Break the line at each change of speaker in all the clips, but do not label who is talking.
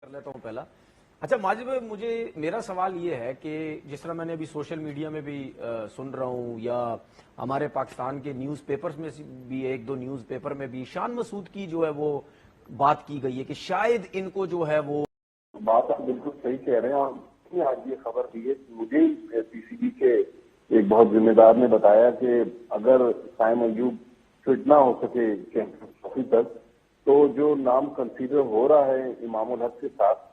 کر لیتا ہوں پہلا. اچھا ماجد بھائی، مجھے میرا سوال یہ ہے کہ جس طرح میں نے ابھی سوشل میڈیا میں بھی سن رہا ہوں یا ہمارے پاکستان کے نیوز پیپرز میں بھی ایک دو نیوز پیپر میں بھی شان مسعود کی جو ہے وہ بات کی گئی ہے کہ شاید ان کو جو ہے وہ
بات آپ بالکل صحیح کہہ رہے ہیں. اور آج یہ خبر دی ہے مجھے پی سی بی کے ایک بہت ذمہ دار نے بتایا کہ اگر سائم ایوب فٹ نہ ہو سکے چیمپئنز ٹرافی تک تو جو نام کنسیڈر ہو رہا ہے امام الحق کے ساتھ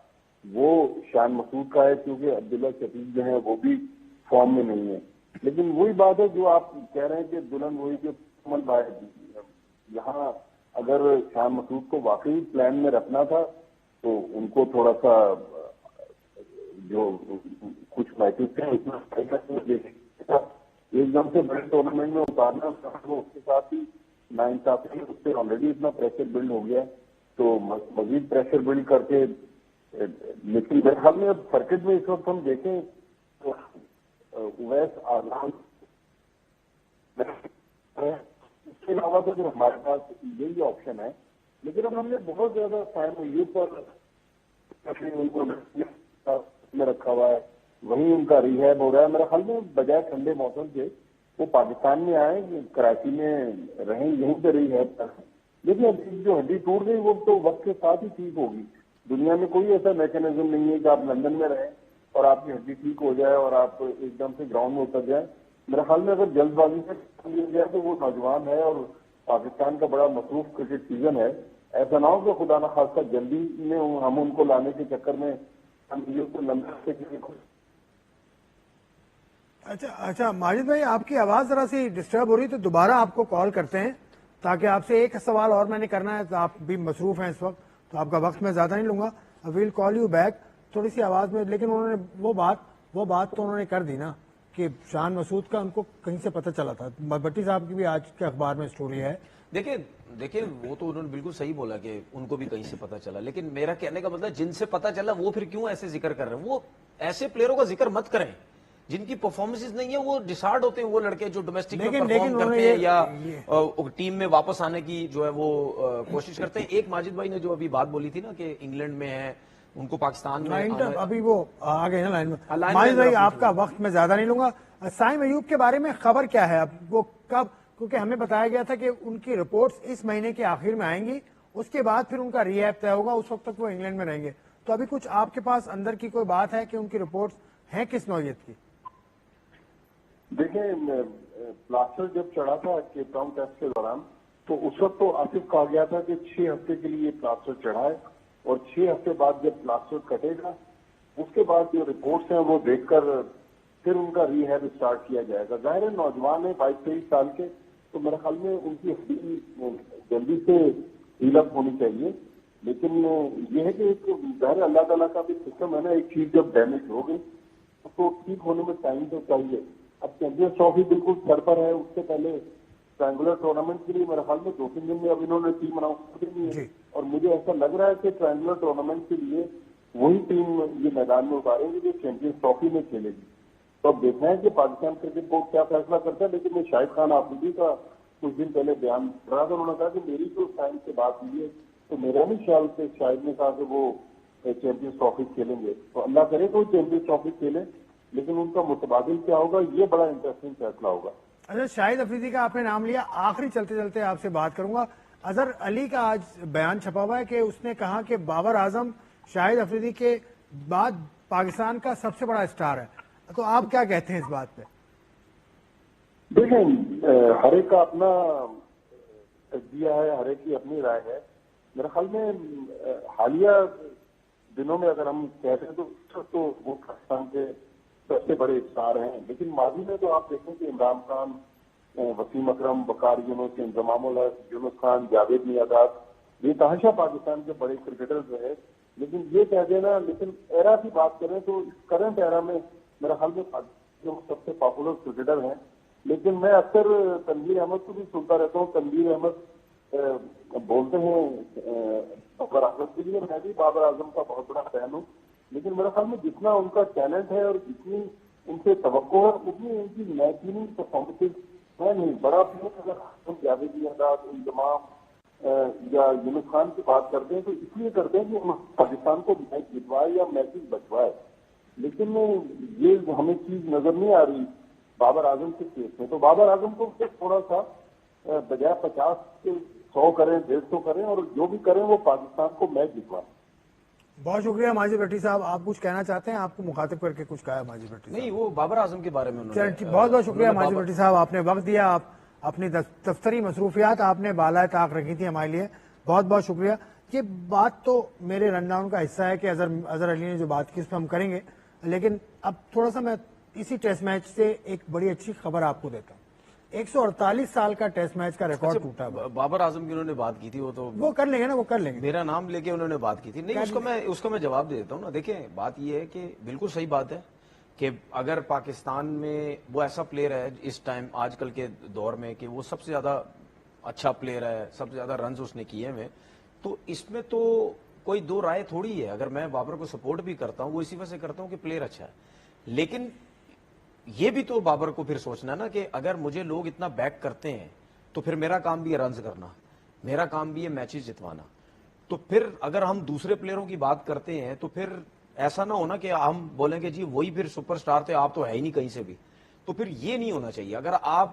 وہ شان مسعود کا ہے، کیونکہ عبداللہ شفیق جو ہیں وہ بھی فارم میں نہیں ہے. لیکن وہی بات ہے جو آپ کہہ رہے ہیں کہ دلہن وہی کہ امن بھائی، یہاں اگر شان مسعود کو واقعی پلان میں رکھنا تھا تو ان کو تھوڑا سا جو کچھ میچز تھے اس میں ایک دم سے بڑے ٹورنامنٹ میں اتارنا اس کے ساتھ ہی ناانصافی اس سے آلریڈی اتنا پریشر بلڈ ہو گیا تو مزید پریشر بلڈ کر کے. لیکن میرے خیال میں اب سرکٹ میں اس وقت ہم دیکھیں تو اویس اعظم اس کے علاوہ تو جو ہمارے پاس یہی آپشن ہے. لیکن اب ہم نے بہت زیادہ سائم ایوب پر ان کو میں رکھا ہوا ہے، وہیں ان کا ریہیب ہو رہا ہے. میرے خیال میں بجائے ٹھنڈے موسم سے وہ پاکستان میں آئے، کراچی میں رہیں، یہیں پہ ریہیب کریں. لیکن جو ہڈی ٹوٹ گئی وہ تو وقت کے ساتھ ہی ٹھیک ہوگی. دنیا میں کوئی ایسا میکینزم نہیں ہے کہ آپ لندن میں رہیں اور آپ کی ہڈی ٹھیک ہو جائے اور آپ ایک دم سے گراؤنڈ میں اتر جائیں. میرے خیال میں اگر جلد بازی سے لیا جائے تو وہ نوجوان ہے اور پاکستان کا بڑا مصروف کرکٹ سیزن ہے. ایسا نہ ہو کہ خدا نہ خاصہ جلدی میں ہم ان کو لانے کے چکر میں لندن سے.
اچھا ماجد بھائی، آپ کی آواز ذرا سی ڈسٹرب ہو رہی تو دوبارہ آپ کو کال کرتے ہیں تاکہ آپ سے ایک سوال اور میں نے کرنا ہے. تو آپ بھی مصروف ہیں اس وقت تو آپ کا وقت میں زیادہ نہیں لوں گا. We'll call you back. تھوڑی سی آواز میں، لیکن انہوں نے وہ بات تو انہوں نے کر دی نا کہ شان مسعود کا ان کو کہیں سے پتہ چلا تھا. بھٹی صاحب کی بھی آج کے اخبار میں سٹوری ہے.
دیکھیں وہ تو انہوں نے بالکل صحیح بولا کہ ان کو بھی کہیں سے پتہ چلا، لیکن میرا کہنے کا مطلب جن سے پتہ چلا وہ پھر کیوں ایسے ذکر کر رہے ہیں؟ وہ ایسے پلیئروں کا ذکر مت کریں جن کی پرفارمنسز نہیں ہے. وہ ڈسارڈ ہوتے ہیں وہ لڑکے جو ڈومیسٹک میں پرفارم کرتے ہیں یا ٹیم میں واپس آنے کی جو ہے وہ کوشش کرتے ہیں. ایک ماجد بھائی نے جو ابھی بات بولی تھی نا کہ انگلینڈ میں ہے، ان کو پاکستان میں
ابھی وہ آ گئے نا لائن میں. ماجد بھائی آپ کا وقت میں زیادہ نہیں لوں گا. سائم ایوب کے بارے میں خبر کیا ہے اب؟ وہ کب؟ کیونکہ ہمیں بتایا گیا تھا کہ ان کی رپورٹس اس مہینے کے آخر میں آئیں گی، اس کے بعد پھر ان کا ریہیب طے ہوگا، اس وقت تک وہ انگلینڈ میں رہیں گے. تو ابھی کچھ آپ کے پاس اندر کی کوئی بات ہے کہ ان کی رپورٹس ہیں کس نوعیت کی؟
دیکھیں، پلاسٹر جب چڑھا تھا کیپ ٹاؤن ٹیسٹ کے دوران تو اس وقت تو آصف کہا گیا تھا کہ 6 ہفتے کے لیے پلاسٹر چڑھا ہے اور 6 ہفتے بعد جب پلاسٹر کٹے گا اس کے بعد جو رپورٹس ہیں وہ دیکھ کر پھر ان کا ریہیب اسٹارٹ کیا جائے گا. ظاہر ہے نوجوان ہیں 22-23 سال کے، تو میرے خیال میں ان کی ہڈی جلدی سے ہیل اپ ہونی چاہیے. لیکن یہ ہے کہ ایک ظاہر اللہ تعالیٰ کا بھی سسٹم ہے نا، ایک چیز جب ڈیمیج ہو گئی اس کو ٹھیک ہونے میں ٹائم تو چاہیے. اب چیمپئنز ٹرافی بالکل سر پر ہے، اس سے پہلے ٹرائنگولر ٹورنامنٹ کے لیے میرے خیال میں 2-3 دن میں اب انہوں نے ٹیم اناؤنس کرنی ہے اور مجھے ایسا لگ رہا ہے کہ ٹرائنگولر ٹورنامنٹ کے لیے وہی ٹیم یہ میدان میں اتاریں گی جو چیمپئنز ٹرافی میں کھیلے گی. تو اب دیکھنا ہے کہ پاکستان کرکٹ بورڈ کیا فیصلہ کرتا ہے. لیکن میں شاہد خان آفریدی کا کچھ دن پہلے بیان پڑھا تھا، انہوں نے کہا کہ میری تو سائن سے بات ہوئی ہے تو میرا نہیں خیال سے شاہد نے کہا کہ وہ چیمپئنز ٹرافی کھیلیں گے. تو اللہ کرے تو وہ چیمپئنز ٹرافی کھیلیں، لیکن ان کا متبادل کیا ہوگا یہ بڑا انٹرسٹنگ فیصلہ ہوگا.
اچھا، شاہد افریدی کا آپ نے نام لیا، آخری چلتے چلتے آپ سے بات کروں گا. اظہر علی کا آج بیان چھپا ہوا ہے کہ اس نے کہا کہ بابر اعظم شاہد افریدی کے بعد پاکستان کا سب سے بڑا اسٹار ہے. تو آپ کیا کہتے ہیں اس بات پہ؟
دیکھیں، ہر ایک کا اپنا تجزیہ ہے، ہر ایک کی اپنی رائے ہے. میرے خیال میں حالیہ دنوں میں اگر ہم کہتے ہیں تو وہ پاکستان کے سب سے بڑے اسٹار ہیں. لیکن ماضی میں تو آپ دیکھیں کہ عمران خان، وسیم اکرم، وقار یونس، انضمام الحق، یونس خان، جاوید میانداد، یہ تحاشا پاکستان کے بڑے کرکٹرز ہیں. لیکن یہ کہہ دینا، لیکن ایرا کی بات کریں تو کرنٹ ایرا میں میرا خیال میں پاکستان سب سے پاپولر کرکٹر ہیں. لیکن میں اکثر تنویر احمد کو بھی سنتا رہتا ہوں. تنویر احمد بولتے ہیں بابر اعظم کے لیے، میں بھی بابر اعظم کا بہت بڑا فین ہوں. لیکن میرے خیال میں جتنا ان کا ٹیلنٹ ہے اور جتنی ان سے توقع ہے اتنی ان کی میچنگ پرفارمنس ہے نہیں. بڑا پلیئر اگر جاوید میانداد، انضمام، یا یونس خان کی بات کرتے ہیں تو اس لیے کرتے ہیں کہ پاکستان کو میچ جتوائے یا میچز بچوائے، لیکن یہ ہمیں چیز نظر نہیں آ رہی بابر اعظم کے کیس میں. تو بابر اعظم کو تھوڑا سا بجائے 50 کے 100 کریں 150 کریں اور جو بھی کریں وہ پاکستان کو میچ جتوائیں.
بہت شکریہ ماجد بھٹی صاحب. آپ کچھ کہنا چاہتے ہیں؟ آپ کو مخاطب کر کے کچھ کہا ہے ماجد بھٹی صاحب؟
نہیں، وہ بابر اعظم کے بارے میں انہوں نے
بہت بہت شکریہ ماجد بھٹی صاحب. آپ نے وقت دیا، آپ اپنی دفتری مصروفیات آپ نے بالائے طاق رکھی تھی ہمارے لیے. بہت بہت شکریہ. یہ بات تو میرے رن ڈاؤن کا حصہ ہے کہ اظہر علی نے جو بات کی اس پہ ہم کریں گے، لیکن اب تھوڑا سا میں اسی ٹیسٹ میچ سے ایک بڑی اچھی خبر آپ کو دیتا ہوں. 148 سال کا ٹیسٹ میچ کا ریکارڈ ٹوٹا.
بابر اعظم کی انہوں نے بات کی تھی،
وہ کر لیں گے نا، وہ کر لیں گے.
میرا نام لے کے انہوں نے بات کی تھی. نہیں، اس کو میں جواب دے دیتا ہوں نا. دیکھیں، بات یہ ہے کہ بالکل صحیح بات ہے کہ اگر پاکستان میں وہ ایسا پلیئر ہے اس ٹائم آج کل کے دور میں کہ وہ سب سے زیادہ اچھا پلیئر ہے، سب سے زیادہ رنز اس نے کیے ہوئے، تو اس میں تو کوئی دو رائے تھوڑی ہے. اگر میں بابر کو سپورٹ بھی کرتا ہوں وہ اسی وجہ سے کرتا ہوں کہ پلیئر اچھا ہے، لیکن یہ بھی تو بابر کو پھر سوچنا نا کہ اگر مجھے لوگ اتنا بیک کرتے ہیں تو پھر میرا کام بھی ہے رنز کرنا، میرا کام بھی ہے میچز جتوانا. تو پھر اگر ہم دوسرے پلیئروں کی بات کرتے ہیں تو پھر ایسا نہ ہونا کہ ہم بولیں کہ جی وہی پھر سپر سٹار تھے، آپ تو ہے ہی نہیں کہیں سے بھی. تو پھر یہ نہیں ہونا چاہیے. اگر آپ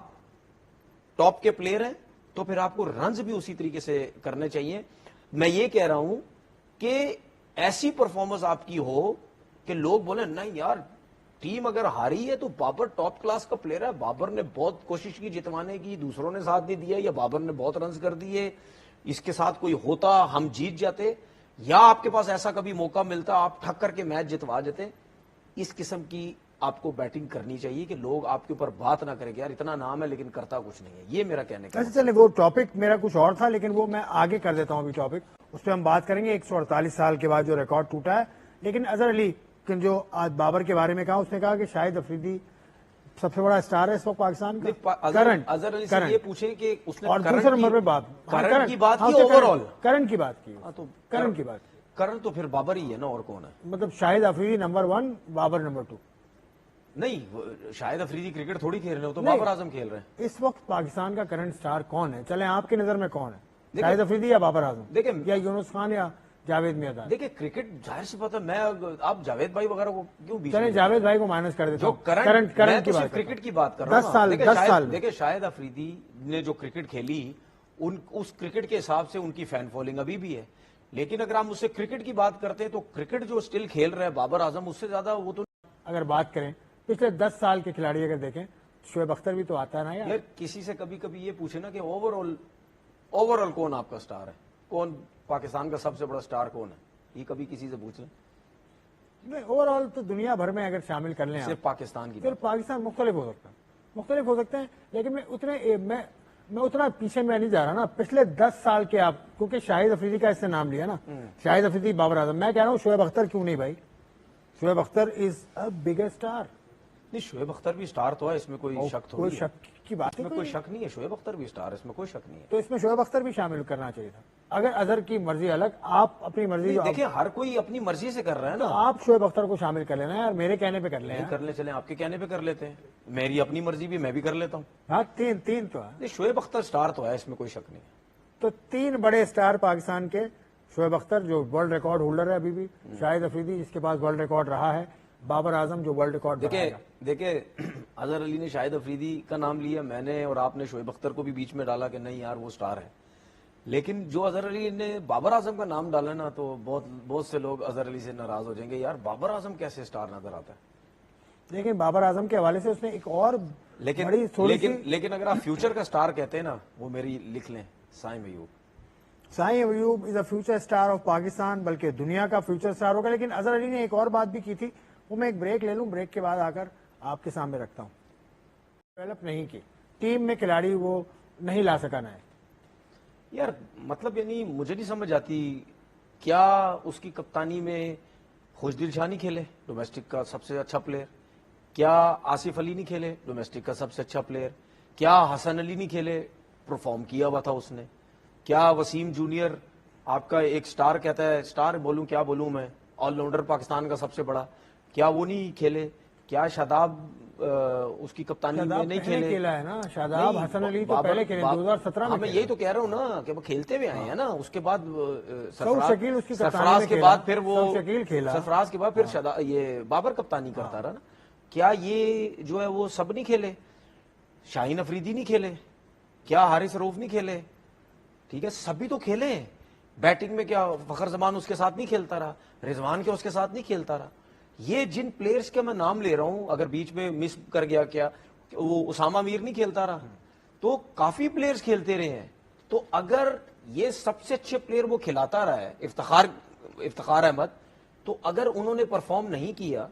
ٹاپ کے پلیئر ہیں تو پھر آپ کو رنز بھی اسی طریقے سے کرنے چاہیے. میں یہ کہہ رہا ہوں کہ ایسی پرفارمنس آپ کی ہو کہ لوگ بولیں نہیں یار ٹیم اگر ہاری ہے تو بابر ٹاپ کلاس کا پلیئر ہے، بابر نے بہت کوشش کی جتوانے کی، دوسروں نے ساتھ نہیں دیا، یا بابر نے بہت رنز کر دیے، اس کے ساتھ کوئی ہوتا ہم جیت جاتے، یا آپ کے پاس ایسا کبھی موقع ملتا آپ ٹھک کر کے میچ جتوا جاتے. اس قسم کی آپ کو بیٹنگ کرنی چاہیے کہ لوگ آپ کے اوپر بات نہ کریں کہ یار اتنا نام ہے لیکن کرتا کچھ نہیں ہے. یہ میرا کہنے کا.
اچھا چلے، وہ ٹاپک میرا کچھ اور تھا لیکن وہ میں آگے کر دیتا ہوں. ابھی ٹاپک اس پہ ہم بات کریں گے 148 سال کے بعد جو ریکارڈ ٹوٹا ہے. لیکن اظہر علی جو آج بابر کے بارے میں کہا، اس نے کہا کہ شاہد افریدی سب سے بڑا اسٹار ہے اس وقت پاکستان کا.
اظہر علی سے یہ پوچھیں کہ اس نے
اور دوسرے نمبر پہ بات
کرنٹ کی بات کی، اوور آل
کرنٹ کی بات کی.
تو
کرنٹ کی بات کی.
کرنٹ تو پھر بابر ہی ہے نا، اور کون ہے؟
مطلب شاہد افریدی نمبر 1، بابر نمبر 2.
نہیں، شاہد افریدی کرکٹ تھوڑی کھیل رہے ہو تو بابر اعظم کھیل رہے ہیں.
اس وقت پاکستان کا کرنٹ اسٹار کون ہے؟ چلیں آپ کی نظر میں کون ہے؟ شاہد افریدی یا بابر اعظم؟
دیکھیں،
یا یونس خان یا جاوید میاں؟
دیکھیں کرکٹ ظاہر سی بات ہے، میں آپ جاوید بھائی وغیرہ کو کیوں بیچ
چلیں جاوید بھائی کو مائنس کر دیتا
جو
ہوں.
کرنٹ کرکٹ کی بات کر رہا ہوں.
10 سال
دیکھیں شاہد افریدی نے جو کرکٹ کھیلی اس کرکٹ کے حساب سے ان کی فین فالوئنگ ابھی بھی ہے. لیکن اگر ہم اس سے کرکٹ کی بات کرتے ہیں تو کرکٹ جو اسٹل کھیل رہے ہیں بابر اعظم، اس سے زیادہ وہ تو.
اگر بات کریں پچھلے 10 سال کے کھلاڑی اگر دیکھیں، شعیب اختر بھی تو آتا ہے نا
یار. کسی سے کبھی کبھی یہ پوچھے نا کہ اوور آل کون آپ کا سٹار ہے، کون پاکستان کا سب سے بڑا سٹار کون ہے، یہ کبھی کسی سے پوچھ لیں.
نہیں، اوور آل تو دنیا بھر میں اگر شامل کر لیں
صرف پاکستان کی
پھر پاکستان مختلف ہو سکتے ہیں. لیکن میں اتنا پیچھے میں نہیں جا رہا نا. پچھلے 10 سال کے آپ، کیونکہ شاہد افریدی کا اس سے نام لیا نا، شاہد افریدی، بابر اعظم، میں کہہ رہا ہوں شعیب اختر کیوں نہیں بھائی؟ شعیب اختر از اے بگر اسٹار.
نہیں، شعیب اختر بھی سٹار تو ہے، اس میں کوئی شک
کوئی شک کی بات
میں کوئی شک نہیں ہے. شعیب اختر بھی سٹار ہے، اس میں کوئی شک نہیں ہے.
تو اس میں شعیب اختر بھی شامل کرنا چاہیے تھا. اگر اظہر کی مرضی الگ، آپ اپنی مرضی.
دیکھیں ہر کوئی اپنی مرضی سے کر رہا ہے نا.
آپ شعیب اختر کو شامل کر لینا یار، میرے کہنے پہ کر لیں.
کر لیں، چلیں آپ کے کہنے پہ کر لیتے ہیں. میری اپنی مرضی بھی میں بھی کر لیتا ہوں.
ہاں، تین تو ہے.
شعیب اختر سٹار تو ہے، اس میں کوئی شک نہیں ہے.
تو 3 بڑے سٹار پاکستان کے، شعیب اختر جو ورلڈ ریکارڈ ہولڈر ہے ابھی بھی، شاہد افریدی جس کے پاس ورلڈ ریکارڈ رہا ہے، بابر اعظم جو ورلڈ ریکارڈ.
دیکھیں اظہر علی نے شاہد افریدی کا نام لیا، میں نے اور آپ نے شعیب اختر کو بھی بیچ میں ڈالا کہ نہیں یار وہ سٹار ہے. لیکن جو اظہر علی نے بابر اعظم کا نام ڈالا نا تو بہت سے لوگ اظہر علی سے ناراض ہو جائیں گے، یار بابر اعظم کیسے سٹار نظر آتا ہے.
لیکن بابر اعظم کے حوالے سے اس نے ایک اور
لیکن اگر آپ فیوچر کا سٹار کہتے ہیں نا، وہ میری لکھ لیں، Saim Ayub.
Saim Ayub is a future star of Pakistan, بلکہ دنیا کا فیوچر سٹار ہوگا. لیکن اظہر علی نے ایک اور بات بھی کی تھی، وہ میں ایک بریک لے لوں، بریک کے بعد آ کر آپ کے سامنے رکھتا ہوں. ڈیولپ نہیں کی ٹیم میں کھلاڑی، وہ نہیں لا سکا نہ.
یار مطلب یعنی مجھے نہیں سمجھ آتی، کیا اس کی کپتانی میں خوشدل شاہ نہیں کھیلے ڈومیسٹک کا سب سے اچھا پلیئر؟ کیا آصف علی نہیں کھیلے ڈومیسٹک کا سب سے اچھا پلیئر؟ کیا حسن علی نہیں کھیلے؟ پرفارم کیا ہوا تھا اس نے. کیا وسیم جونیئر آپ کا ایک سٹار کہتا ہے، سٹار بولوں کیا بولوں میں، آل راؤنڈر پاکستان کا سب سے بڑا، کیا وہ نہیں کھیلے؟ کیا شاداب اس کی کپتانی میں
شاداب
نہیں
پہلے
کھیلے.
کھیلا ہے نا، شاداب
نہیں،
حسن علی تو
بابر-
پہلے کھیلے 2017
ہاں،
میں
میں یہی تو کہہ رہا ہوں نا کہ وہ کھیلتے ہوئے آئے ہیں نا. اس کے بعد
سعود شکیل اس کی کپتانی
سرفراز
میں
کے
کھیلا.
بعد پھر وہ
سعود شکیل کھیلا.
سرفراز کے بعد پھر یہ بابر کپتانی کرتا رہا نا. کیا یہ جو ہے وہ سب نہیں کھیلے؟ شاہین افریدی نہیں کھیلے؟ کیا حارث رؤف نہیں کھیلے؟ ٹھیک ہے، سبھی تو کھیلے ہیں. بیٹنگ میں کیا فخر زمان اس کے ساتھ نہیں کھیلتا رہا؟ رضوان کے اس کے ساتھ نہیں کھیلتا رہا؟ یہ جن پلیئرز کے میں نام لے رہا ہوں، اگر بیچ میں مس کر گیا کیا وہ اسامہ میر نہیں کھیلتا رہا؟ تو کافی پلیئرز کھیلتے رہے ہیں. تو اگر یہ سب سے اچھے پلیئر وہ کھلاتا رہا ہے افتخار احمد، تو اگر انہوں نے پرفارم نہیں کیا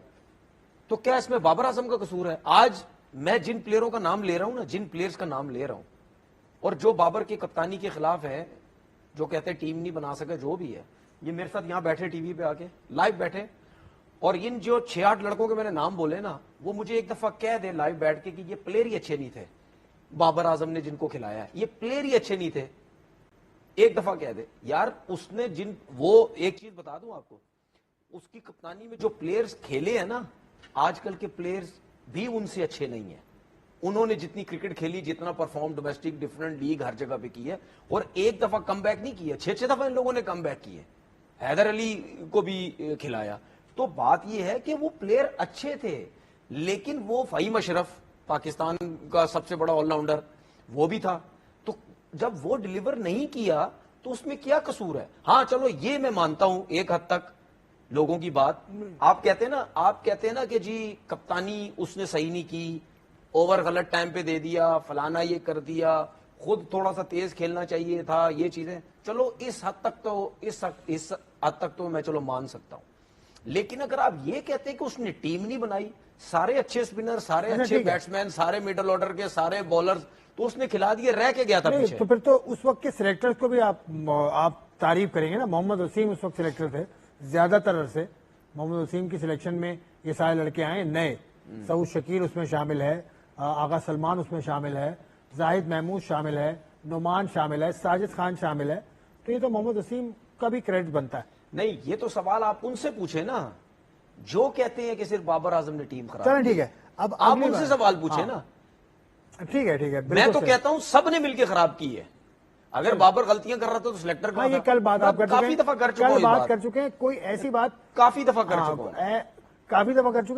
تو کیا اس میں بابر اعظم کا قصور ہے؟ آج میں جن پلیئروں کا نام لے رہا ہوں نا، جن پلیئرز کا نام لے رہا ہوں اور جو بابر کی کپتانی کے خلاف ہے، جو کہتے ہیں ٹیم نہیں بنا سکے، جو بھی ہے، یہ میرے ساتھ یہاں بیٹھے ٹی وی پہ آ کے لائیو بیٹھے، اور ان جو 6-8 لڑکوں کے میں نے نام بولے نا، وہ مجھے ایک دفعہ کہہ دے لائیو بیٹھ کے کہ یہ پلیئر ہی اچھے نہیں تھے بابر اعظم نے جن کو کھلایا ہے، یہ پلیئر ہی اچھے نہیں تھے. ایک دفعہ کہہ دے یار اس نے وہ ایک چیز بتا دوں آپ کو، اس کی کپتانی میں جو پلیئرز کھیلے ہیں نا، آج کل کے پلیئرز بھی ان سے اچھے نہیں ہیں. انہوں نے جتنی کرکٹ کھیلی، جتنا پرفارم ڈومیسٹک ڈیفرنٹ لیگ ہر جگہ پہ کی ہے، اور ایک دفعہ کم بیک نہیں کیا، 6 دفعہ ان لوگوں نے کم بیک کیے. حیدر علی کو بھی کھلایا. تو بات یہ ہے کہ وہ پلیئر اچھے تھے، لیکن وہ فہیم اشرف پاکستان کا سب سے بڑا آل راؤنڈر وہ بھی تھا. تو جب وہ ڈیلیور نہیں کیا تو اس میں کیا قصور ہے؟ ہاں چلو یہ میں مانتا ہوں ایک حد تک لوگوں کی بات. آپ کہتے ہیں نا کہ جی کپتانی اس نے صحیح نہیں کی، اوور غلط ٹائم پہ دے دیا، فلانا یہ کر دیا، خود تھوڑا سا تیز کھیلنا چاہیے تھا، یہ چیزیں چلو اس حد تک تو میں چلو مان سکتا ہوں. لیکن اگر آپ یہ کہتے ہیں کہ اس نے ٹیم نہیں بنائی، سارے اچھے اسپنر، سارے اچھے بیٹسمین، سارے میڈل آرڈر کے سارے بولرز تو اس نے کھلا دیے، رہ کے گیا تھا پیچھے.
تو پھر تو اس وقت کے سلیکٹرز کو بھی آپ تعریف کریں گے نا. محمد وسیم اس وقت سلیکٹر تھے زیادہ تر عرصے. محمد وسیم کی سلیکشن میں یہ سارے لڑکے آئے نئے. سعود شکیل اس میں شامل ہے، آغا سلمان اس میں شامل ہے، زاہد محمود شامل ہے، نعمان شامل ہے، ساجد خان شامل ہے. تو یہ تو محمد وسیم کا بھی کریڈٹ بنتا ہے.
نہیں، یہ تو سوال آپ ان سے پوچھیں نا جو کہتے ہیں کہ صرف بابر اعظم نے ٹیم خراب.
چلیں ٹھیک ہے، اب
آپ ان سے سوال پوچھیں نا.
ٹھیک ہے
میں تو کہتا ہوں سب نے مل کے خراب کی ہے. اگر بابر غلطیاں کر رہا تھا تو سلیکٹر
ہاں، یہ کل بات آپ
کافی دفعہ کر چکا ہوں.
کل بات کر چکے ہیں. کوئی ایسی بات
کافی دفعہ کر چکا ہوں.
کافی دفعہ کر چکے